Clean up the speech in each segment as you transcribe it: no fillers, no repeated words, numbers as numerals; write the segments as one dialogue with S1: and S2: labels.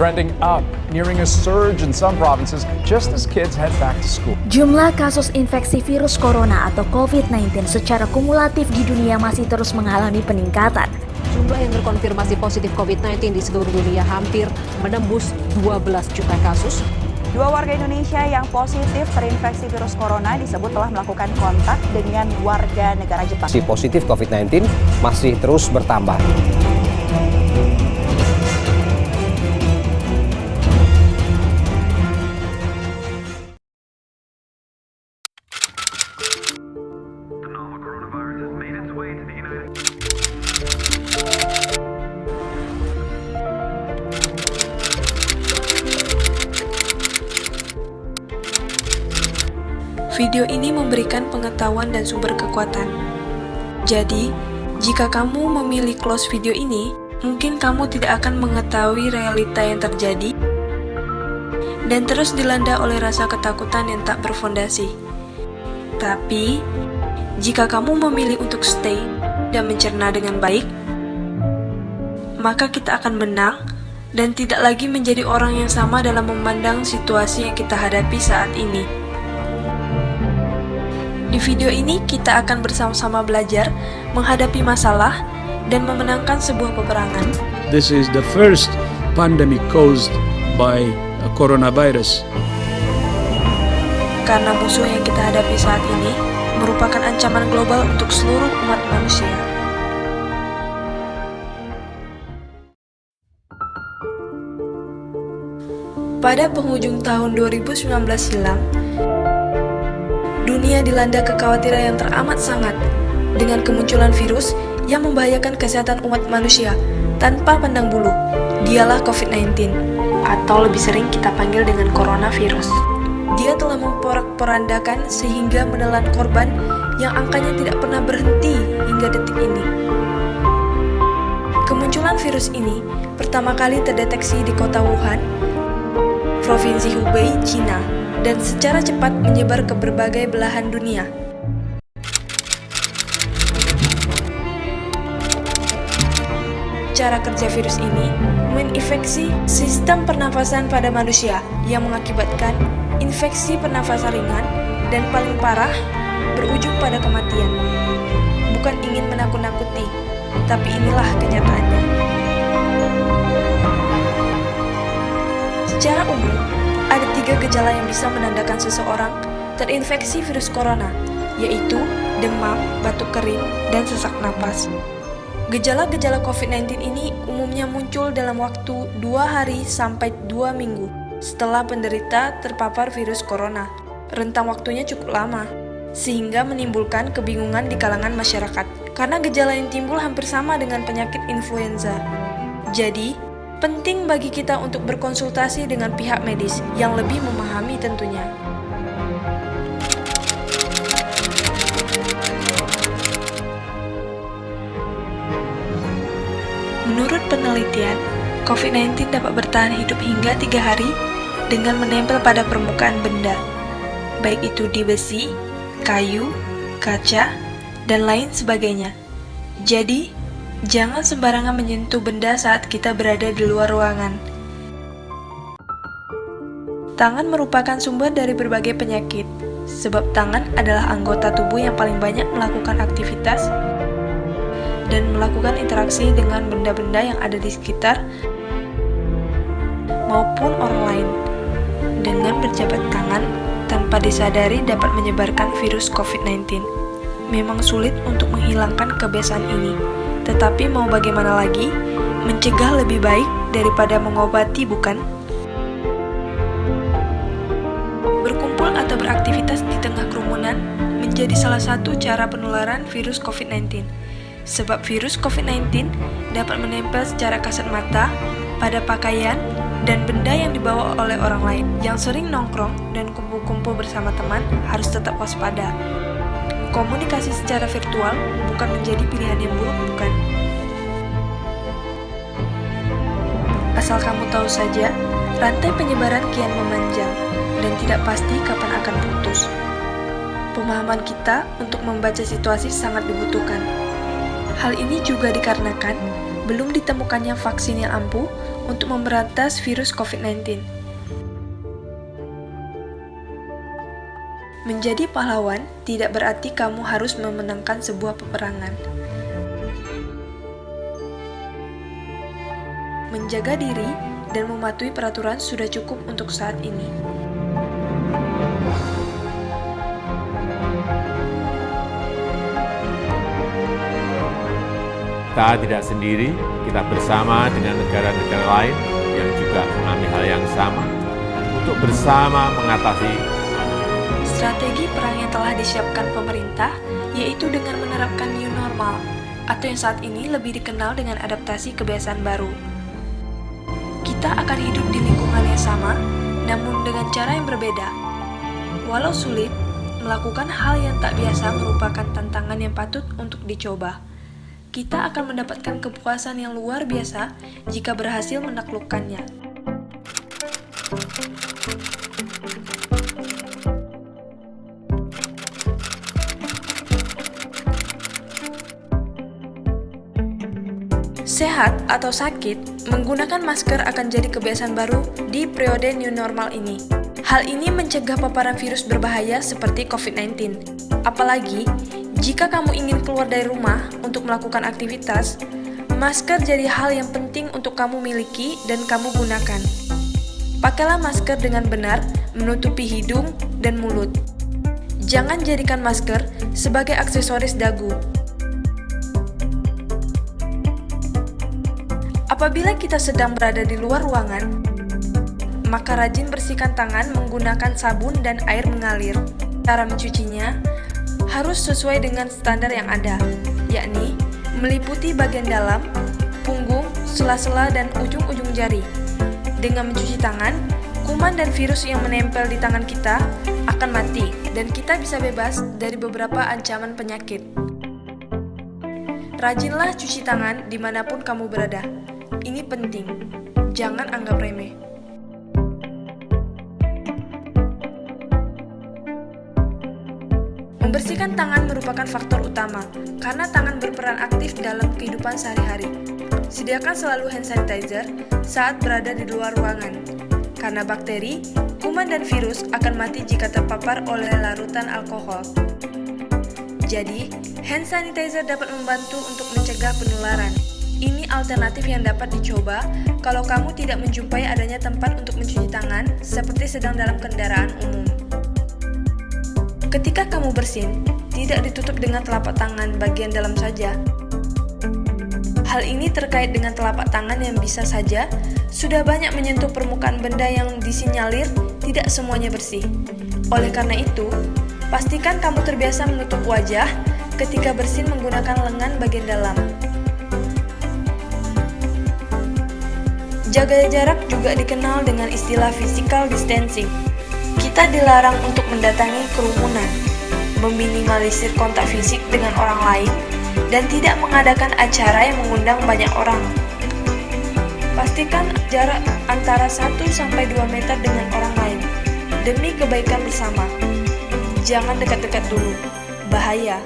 S1: trending up, nearing a surge in some provinces just as kids head back to school.
S2: Jumlah kasus infeksi virus corona atau COVID-19 secara kumulatif di dunia masih terus mengalami peningkatan.
S3: Jumlah yang terkonfirmasi positif COVID-19 di seluruh dunia hampir menembus 12 juta kasus.
S4: 2 warga Indonesia yang positif terinfeksi virus corona disebut telah melakukan kontak dengan warga negara Jepang.
S5: Si positif COVID-19 masih terus bertambah.
S6: Video ini memberikan pengetahuan dan sumber kekuatan. Jadi, jika kamu memilih close video ini, mungkin kamu tidak akan mengetahui realita yang terjadi dan terus dilanda oleh rasa ketakutan yang tak berfondasi. Tapi, jika kamu memilih untuk stay dan mencerna dengan baik, maka kita akan menang dan tidak lagi menjadi orang yang sama dalam memandang situasi yang kita hadapi saat ini. Di video ini kita akan bersama-sama belajar menghadapi masalah dan memenangkan sebuah peperangan.
S7: This is the first pandemic caused by coronavirus.
S6: Karena musuh yang kita hadapi saat ini merupakan ancaman global untuk seluruh umat manusia. Pada penghujung tahun 2019 silam, dunia dilanda kekhawatiran yang teramat sangat dengan kemunculan virus yang membahayakan kesehatan umat manusia tanpa pandang bulu. Dialah COVID-19, atau lebih sering kita panggil dengan coronavirus. Dia telah memporak-porandakan sehingga menelan korban yang angkanya tidak pernah berhenti hingga detik ini. Kemunculan virus ini pertama kali terdeteksi di kota Wuhan, Provinsi Hubei, China, dan secara cepat menyebar ke berbagai belahan dunia. Cara kerja virus ini menginfeksi sistem pernafasan pada manusia yang mengakibatkan infeksi pernafasan ringan dan paling parah berujung pada kematian. Bukan ingin menakut-nakuti, tapi inilah kenyataannya. Secara umum, ada 3 gejala yang bisa menandakan seseorang terinfeksi virus corona, yaitu demam, batuk kering, dan sesak napas. Gejala-gejala COVID-19 ini umumnya muncul dalam waktu 2 hari sampai 2 minggu setelah penderita terpapar virus corona. Rentang waktunya cukup lama, sehingga menimbulkan kebingungan di kalangan masyarakat, karena gejala yang timbul hampir sama dengan penyakit influenza. Jadi, penting bagi kita untuk berkonsultasi dengan pihak medis yang lebih memahami tentunya. Menurut penelitian, COVID-19 dapat bertahan hidup hingga 3 hari dengan menempel pada permukaan benda, baik itu di besi, kayu, kaca, dan lain sebagainya. Jadi, jangan sembarangan menyentuh benda saat kita berada di luar ruangan. Tangan merupakan sumber dari berbagai penyakit, sebab tangan adalah anggota tubuh yang paling banyak melakukan aktivitas dan melakukan interaksi dengan benda-benda yang ada di sekitar maupun orang lain. Dengan berjabat tangan tanpa disadari dapat menyebarkan virus COVID-19. Memang sulit untuk menghilangkan kebiasaan ini. Tetapi mau bagaimana lagi, mencegah lebih baik daripada mengobati, bukan? Berkumpul atau beraktivitas di tengah kerumunan menjadi salah satu cara penularan virus COVID-19. Sebab virus COVID-19 dapat menempel secara kasat mata pada pakaian dan benda yang dibawa oleh orang lain. Yang sering nongkrong dan kumpul-kumpul bersama teman harus tetap waspada. Komunikasi secara virtual bukan menjadi pilihan yang buruk, bukan? Asal kamu tahu saja, rantai penyebaran kian memanjang dan tidak pasti kapan akan putus. Pemahaman kita untuk membaca situasi sangat dibutuhkan. Hal ini juga dikarenakan belum ditemukannya vaksin yang ampuh untuk memberantas virus COVID-19. Menjadi pahlawan tidak berarti kamu harus memenangkan sebuah peperangan. Menjaga diri dan mematuhi peraturan sudah cukup untuk saat ini.
S8: Kita tidak sendiri, kita bersama dengan negara-negara lain yang juga mengalami hal yang sama untuk bersama mengatasi.
S6: Strategi perang yang telah disiapkan pemerintah yaitu dengan menerapkan new normal atau yang saat ini lebih dikenal dengan adaptasi kebiasaan baru. Kita akan hidup di lingkungan yang sama, namun dengan cara yang berbeda. Walau sulit, melakukan hal yang tak biasa merupakan tantangan yang patut untuk dicoba. Kita akan mendapatkan kepuasan yang luar biasa jika berhasil menaklukkannya. Sehat atau sakit, menggunakan masker akan jadi kebiasaan baru di periode new normal ini. Hal ini mencegah paparan virus berbahaya seperti COVID-19. Apalagi, jika kamu ingin keluar dari rumah untuk melakukan aktivitas, masker jadi hal yang penting untuk kamu miliki dan kamu gunakan. Pakailah masker dengan benar, menutupi hidung dan mulut. Jangan jadikan masker sebagai aksesoris dagu. Apabila kita sedang berada di luar ruangan, maka rajin bersihkan tangan menggunakan sabun dan air mengalir. Cara mencucinya harus sesuai dengan standar yang ada, yakni meliputi bagian dalam, punggung, sela-sela, dan ujung-ujung jari. Dengan mencuci tangan, kuman dan virus yang menempel di tangan kita akan mati, dan kita bisa bebas dari beberapa ancaman penyakit. Rajinlah cuci tangan dimanapun kamu berada. Ini penting, jangan anggap remeh. Membersihkan tangan merupakan faktor utama, karena tangan berperan aktif dalam kehidupan sehari-hari. Sediakan selalu hand sanitizer saat berada di luar ruangan, karena bakteri, kuman, dan virus akan mati jika terpapar oleh larutan alkohol. Jadi, hand sanitizer dapat membantu untuk mencegah penularan. Ini alternatif yang dapat dicoba kalau kamu tidak menjumpai adanya tempat untuk mencuci tangan, seperti sedang dalam kendaraan umum. Ketika kamu bersin, tidak ditutup dengan telapak tangan bagian dalam saja. Hal ini terkait dengan telapak tangan yang bisa saja sudah banyak menyentuh permukaan benda yang disinyalir tidak semuanya bersih. Oleh karena itu, pastikan kamu terbiasa menutup wajah ketika bersin menggunakan lengan bagian dalam. Jaga jarak juga dikenal dengan istilah physical distancing. Kita dilarang untuk mendatangi kerumunan, meminimalisir kontak fisik dengan orang lain, dan tidak mengadakan acara yang mengundang banyak orang. Pastikan jarak antara 1-2 meter dengan orang lain, demi kebaikan bersama. Jangan dekat-dekat dulu, bahaya.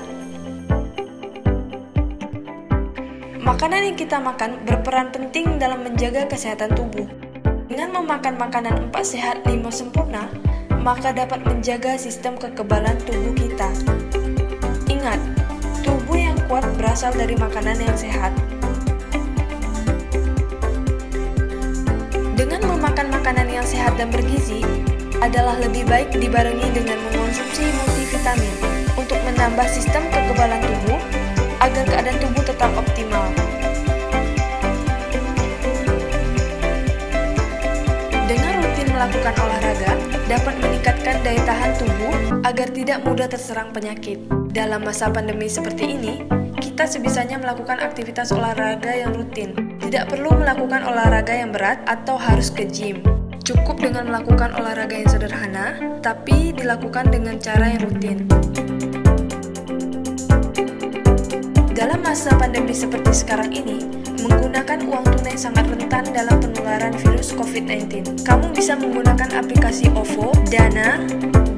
S6: Makanan yang kita makan berperan penting dalam menjaga kesehatan tubuh. Dengan memakan makanan 4 sehat 5 sempurna, maka dapat menjaga sistem kekebalan tubuh kita. Ingat, tubuh yang kuat berasal dari makanan yang sehat. Dengan memakan makanan yang sehat dan bergizi, adalah lebih baik dibarengi dengan mengonsumsi multivitamin untuk menambah sistem kekebalan tubuh agar keadaan tubuh tetap optimal. Dengan rutin melakukan olahraga, dapat meningkatkan daya tahan tubuh agar tidak mudah terserang penyakit. Dalam masa pandemi seperti ini, kita sebisanya melakukan aktivitas olahraga yang rutin. Tidak perlu melakukan olahraga yang berat atau harus ke gym. Cukup dengan melakukan olahraga yang sederhana, tapi dilakukan dengan cara yang rutin. Dalam masa pandemi seperti sekarang ini, Menggunakan uang tunai sangat rentan dalam penularan virus COVID-19. Kamu bisa menggunakan aplikasi OVO, Dana,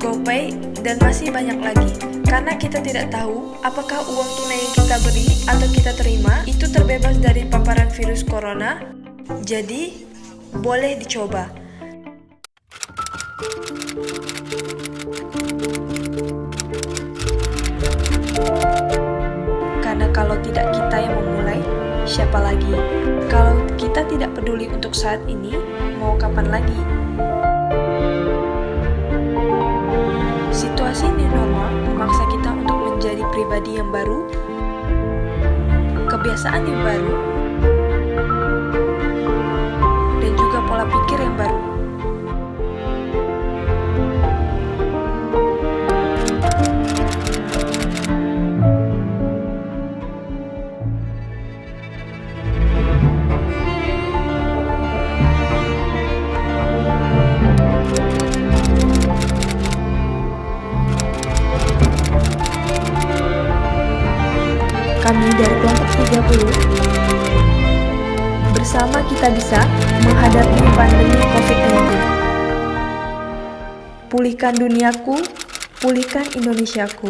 S6: GoPay, dan masih banyak lagi. Karena kita tidak tahu apakah uang tunai yang kita beri atau kita terima itu terbebas dari paparan virus corona, jadi boleh dicoba. Karena kalau tidak kita yang memulai, siapa lagi? Kalau kita tidak peduli untuk saat ini, mau kapan lagi? Situasi new normal memaksa kita untuk menjadi pribadi yang baru, kebiasaan yang baru, dan juga pola pikir yang baru.
S2: Kami dari kelompok 30 bersama kita bisa menghadapi pandemi COVID-19. Pulihkan duniaku, pulihkan Indonesiaku.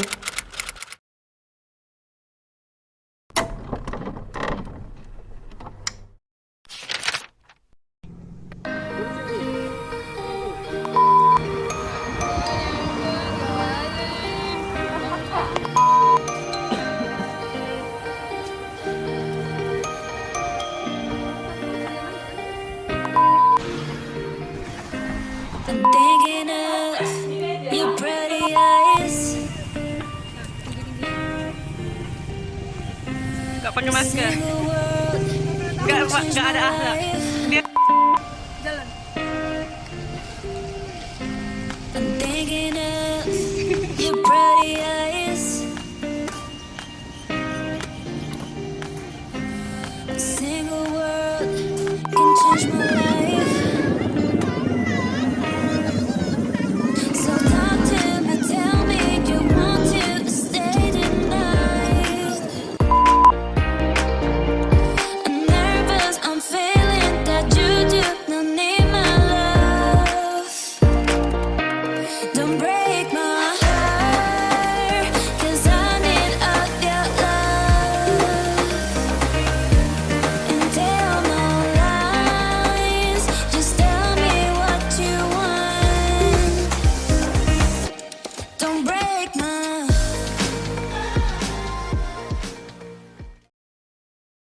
S9: I'm thinking of your pretty eyes.
S10: Gak pakai masker. Gak ada akhlak.